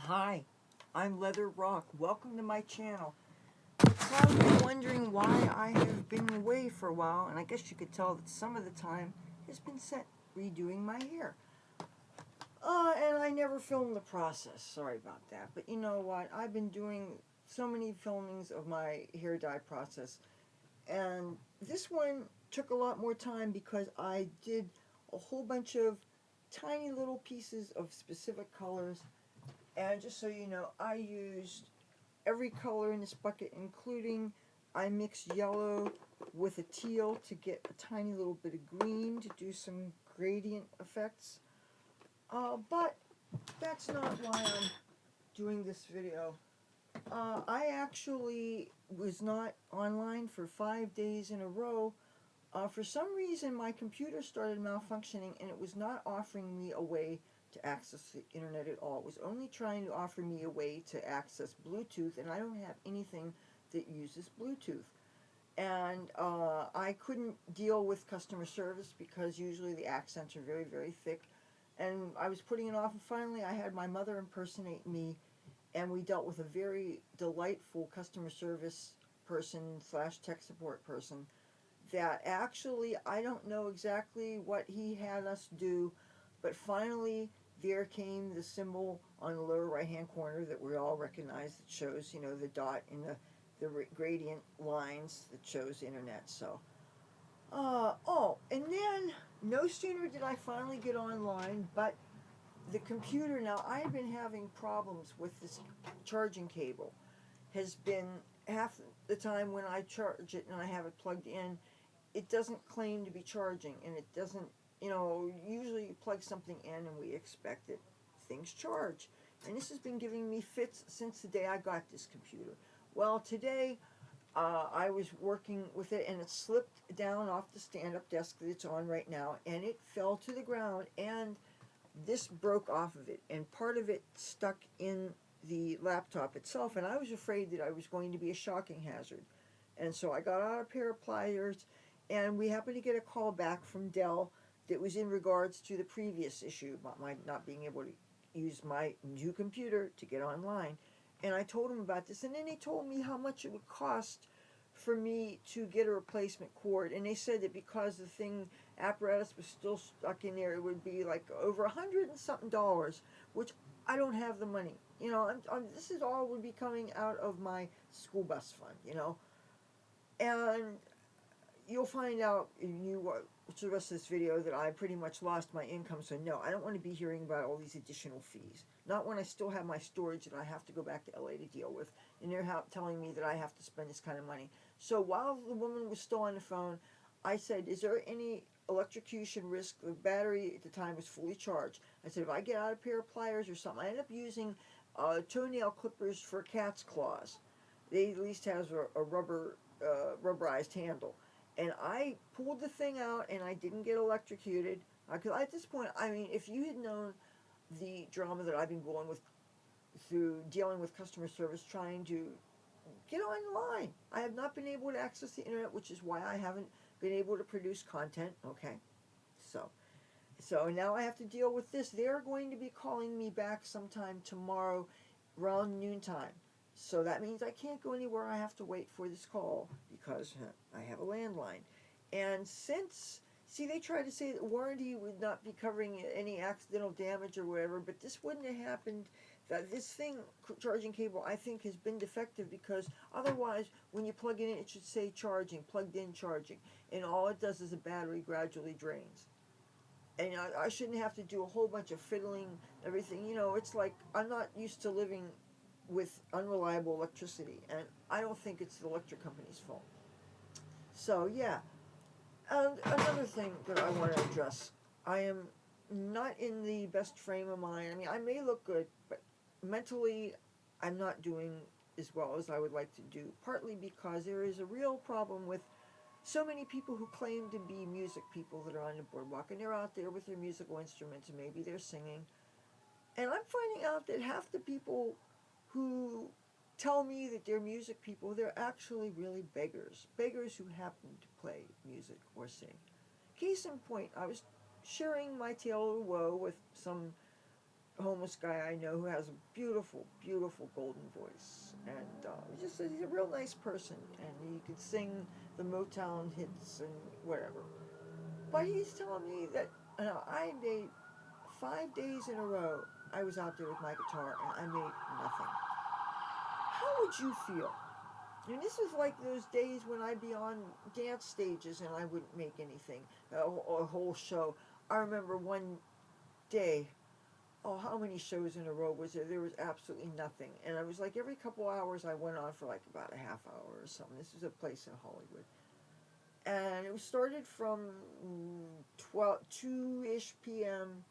Hi, I'm Leather Rokk. Welcome to my channel. You're probably wondering why I have been away for a while, and I guess you could tell that some of the time has been spent redoing my hair. And I never filmed the process. Sorry about that. But you know what? I've been doing so many filmings of my hair dye process, and this one took a lot more time because I did a whole bunch of tiny little pieces of specific colors. And just so you know, I used every color in this bucket, including I mixed yellow with a teal to get a tiny little bit of green to do some gradient effects. But that's not why I'm doing this video. I actually was not online for 5 days in a row. For some reason, my computer started malfunctioning and it was not offering me a way to access the internet at all. It was only trying to offer me a way to access Bluetooth, and I don't have anything that uses Bluetooth. And I couldn't deal with customer service because usually the accents are very, very thick. And I was putting it off, and finally I had my mother impersonate me, and we dealt with a very delightful customer service person slash tech support person that actually I don't know exactly what he had us do, but finally there came the symbol on the lower right hand corner that we all recognize that shows, you know, the dot in the gradient lines that shows the internet. So and then no sooner did I finally get online, but the computer, now I have been having problems with this charging cable, has been half the time when I charge it and I have it plugged in, it doesn't claim to be charging, and it doesn't, you know, usually you plug something in and we expect that things charge. And this has been giving me fits since the day I got this computer. Well, today I was working with it and it slipped down off the stand-up desk that it's on right now, and it fell to the ground, and this broke off of it, and part of it stuck in the laptop itself, and I was afraid that I was going to be a shocking hazard. And so I got out a pair of pliers, and we happened to get a call back from Dell that was in regards to the previous issue about my not being able to use my new computer to get online. And I told them about this, and then they told me how much it would cost for me to get a replacement cord. And they said that because the thing apparatus was still stuck in there, it would be like over $100 and something, which I don't have the money. You know, this is all would be coming out of my school bus fund. You know, and you'll find out if you watch the rest of this video that I pretty much lost my income. So no, I don't want to be hearing about all these additional fees. Not when I still have my storage that I have to go back to LA to deal with, and they're telling me that I have to spend this kind of money. So while the woman was still on the phone, I said, "Is there any electrocution risk?" The battery at the time was fully charged. I said, "If I get out a pair of pliers or something," I ended up using toenail clippers for cat's claws. They at least has a rubberized handle. And I pulled the thing out, and I didn't get electrocuted. Because at this point, I mean, if you had known the drama that I've been going with through dealing with customer service, trying to get online, I have not been able to access the internet, which is why I haven't been able to produce content. Okay, so now I have to deal with this. They're going to be calling me back sometime tomorrow around noontime. So that means I can't go anywhere. I have to wait for this call because I have a landline. And since, see, they tried to say that warranty would not be covering any accidental damage or whatever, but this wouldn't have happened. That this thing, charging cable, I think has been defective, because otherwise when you plug it in, it should say charging, plugged in charging. And all it does is the battery gradually drains. And I shouldn't have to do a whole bunch of fiddling, everything. You know, it's like I'm not used to living with unreliable electricity, and I don't think it's the electric company's fault. So yeah, and another thing that I want to address, I am not in the best frame of mind. I mean, I may look good, but mentally I'm not doing as well as I would like to do, partly because there is a real problem with so many people who claim to be music people that are on the boardwalk, and they're out there with their musical instruments, and maybe they're singing. And I'm finding out that half the people who tell me that they're music people, they're actually really beggars. Beggars who happen to play music or sing. Case in point, I was sharing my tale of woe with some homeless guy I know who has a beautiful, beautiful golden voice, and he's a real nice person, and he could sing the Motown hits and whatever. But he's telling me that I made 5 days in a row. I was out there with my guitar and I made nothing. How would you feel? And this is like those days when I'd be on dance stages and I wouldn't make anything, a whole show. I remember one day, oh, how many shows in a row was there? There was absolutely nothing. And I was like, every couple hours I went on for like about a half hour or something. This is a place in Hollywood. And it was started from 2-ish p.m.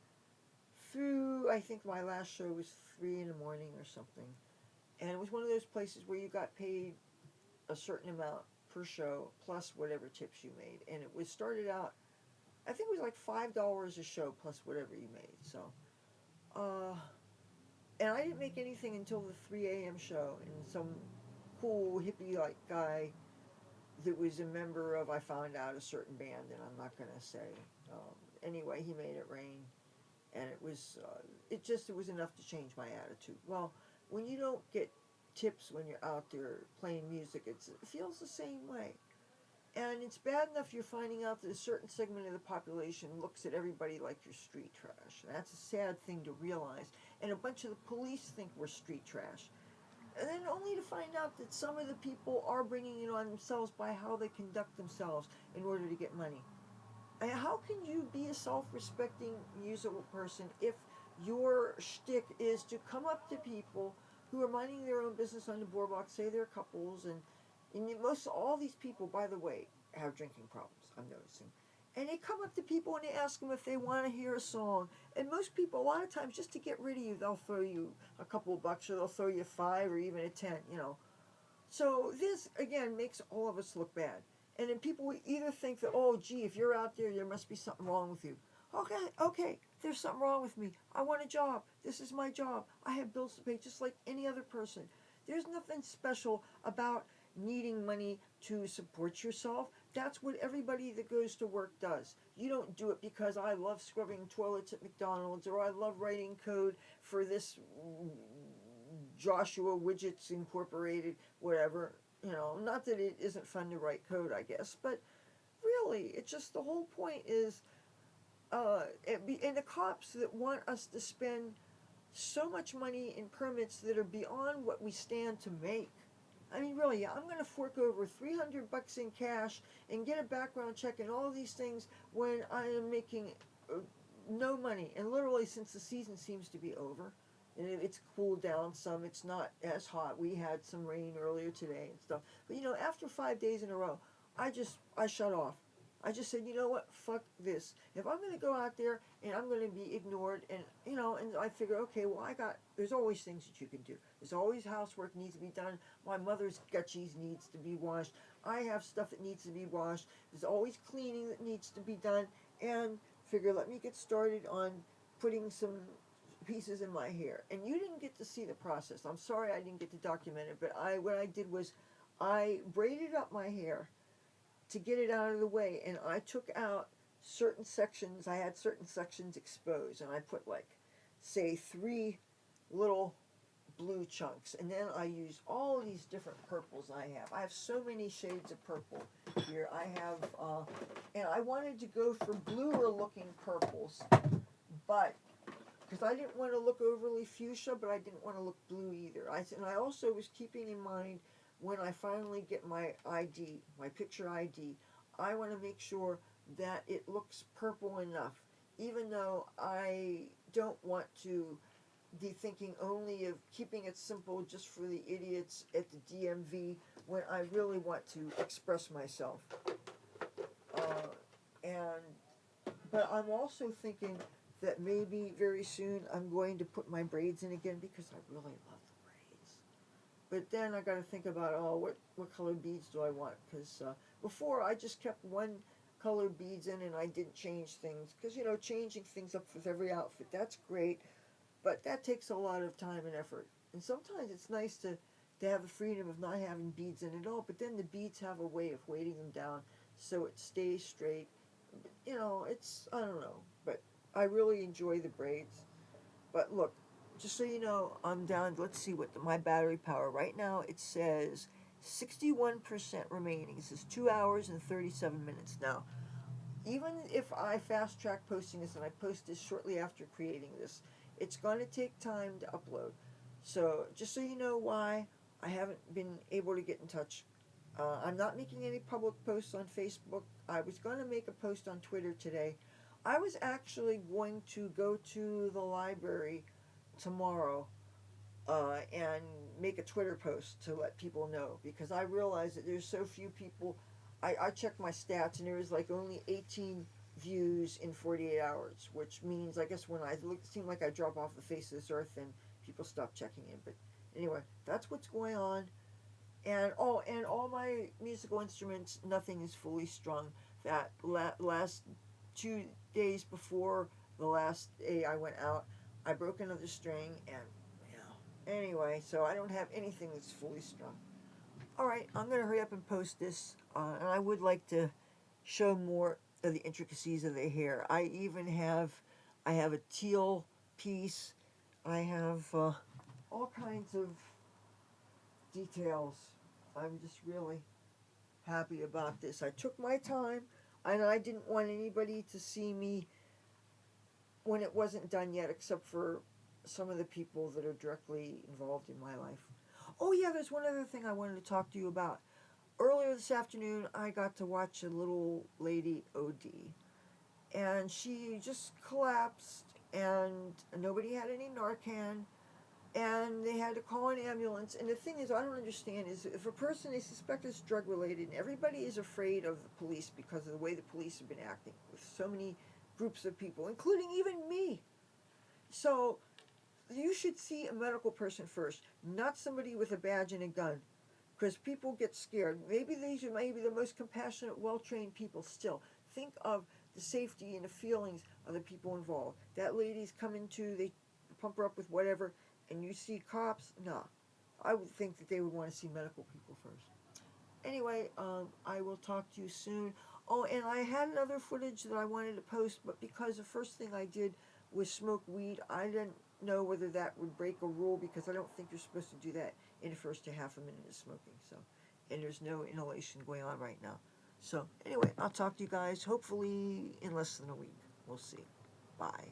through, I think my last show was 3 in the morning or something. And it was one of those places where you got paid a certain amount per show plus whatever tips you made. And it was started out, I think it was like $5 a show plus whatever you made. So, and I didn't make anything until the 3 a.m. show. And some cool hippie like guy that was a member of, I found out, a certain band, and I'm not going to say. Anyway, he made it rain. And it was enough to change my attitude. Well, when you don't get tips when you're out there playing music, it feels the same way. And it's bad enough you're finding out that a certain segment of the population looks at everybody like you're street trash. And that's a sad thing to realize. And a bunch of the police think we're street trash. And then only to find out that some of the people are bringing it on themselves by how they conduct themselves in order to get money. And how can you be a self-respecting musical person if your shtick is to come up to people who are minding their own business on the boardwalk, say they're couples, and most all these people, by the way, have drinking problems, I'm noticing. And they come up to people and they ask them if they want to hear a song. And most people, a lot of times, just to get rid of you, they'll throw you a couple of bucks, or they'll throw you 5 or even a 10, you know. So this, again, makes all of us look bad. And then people either think that, oh, gee, if you're out there, there must be something wrong with you. Okay, there's something wrong with me. I want a job. This is my job. I have bills to pay just like any other person. There's nothing special about needing money to support yourself. That's what everybody that goes to work does. You don't do it because I love scrubbing toilets at McDonald's, or I love writing code for this Joshua Widgets Incorporated, whatever. You know, not that it isn't fun to write code, I guess, but really, it's just the whole point is, and the cops that want us to spend so much money in permits that are beyond what we stand to make. I mean, really, I'm going to fork over $300 in cash and get a background check and all these things when I am making no money. And literally, since the season seems to be over, and it's cooled down some, it's not as hot. We had some rain earlier today and stuff. But you know, after 5 days in a row, I shut off. I just said, you know what, fuck this. If I'm going to go out there and I'm going to be ignored, and you know, and I figure, okay, well, there's always things that you can do. There's always housework needs to be done. My mother's gutchies needs to be washed. I have stuff that needs to be washed. There's always cleaning that needs to be done. And figure, let me get started on putting some pieces in my hair. And you didn't get to see the process. I'm sorry I didn't get to document it, but what I did was I braided up my hair to get it out of the way, and I took out certain sections. I had certain sections exposed, and I put, like, say 3 little blue chunks, and then I used all these different purples I have so many shades of purple here. I have and I wanted to go for bluer looking purples, but because I didn't want to look overly fuchsia, but I didn't want to look blue either. And I also was keeping in mind, when I finally get my ID, my picture ID, I want to make sure that it looks purple enough, even though I don't want to be thinking only of keeping it simple just for the idiots at the DMV, when I really want to express myself. And but I'm also thinking that maybe very soon I'm going to put my braids in again, because I really love the braids. But then I got to think about, what color beads do I want? Because before I just kept one color beads in and I didn't change things. Because, you know, changing things up with every outfit, that's great. But that takes a lot of time and effort. And sometimes it's nice to have the freedom of not having beads in at all. But then the beads have a way of weighting them down so it stays straight. You know, I don't know. But I really enjoy the braids. But look, just so you know, I'm down. Let's see what my battery power right now. It says 61% remaining. It says 2 hours and 37 minutes. Now, even if I fast track posting this and I post this shortly after creating this, it's going to take time to upload. So just so you know why I haven't been able to get in touch. I'm not making any public posts on Facebook. I was going to make a post on Twitter today. I was actually going to go to the library tomorrow and make a Twitter post to let people know, because I realize that there's so few people. I checked my stats and there was like only 18 views in 48 hours, which means I guess when I look, it seemed like I drop off the face of this earth and people stop checking in. But anyway, that's what's going on. And all my musical instruments, nothing is fully strung. That last 2 days before the last day I went out, I broke another string, and anyway, so I don't have anything that's fully strung. All right, I'm gonna hurry up and post this, and I would like to show more of the intricacies of the hair. I have a teal piece. I have all kinds of details. I'm just really happy about this. I took my time, and I didn't want anybody to see me when it wasn't done yet, except for some of the people that are directly involved in my life. Oh yeah, there's one other thing I wanted to talk to you about. Earlier this afternoon, I got to watch a little lady OD, and she just collapsed, and nobody had any Narcan, and they had to call an ambulance. And the thing is, I don't understand, is if a person they suspect is drug related, and everybody is afraid of the police because of the way the police have been acting with so many groups of people, including even me. So you should see a medical person first, not somebody with a badge and a gun, because people get scared. Maybe these are maybe the most compassionate, well-trained people still. Think of the safety and the feelings of the people involved. That lady's coming to, they pump her up with whatever, and you see cops? No. I would think that they would want to see medical people first. Anyway, I will talk to you soon. Oh, and I had another footage that I wanted to post, but because the first thing I did was smoke weed, I didn't know whether that would break a rule, because I don't think you're supposed to do that in the first half a minute of smoking. So, and there's no inhalation going on right now. So anyway, I'll talk to you guys hopefully in less than a week. We'll see. Bye.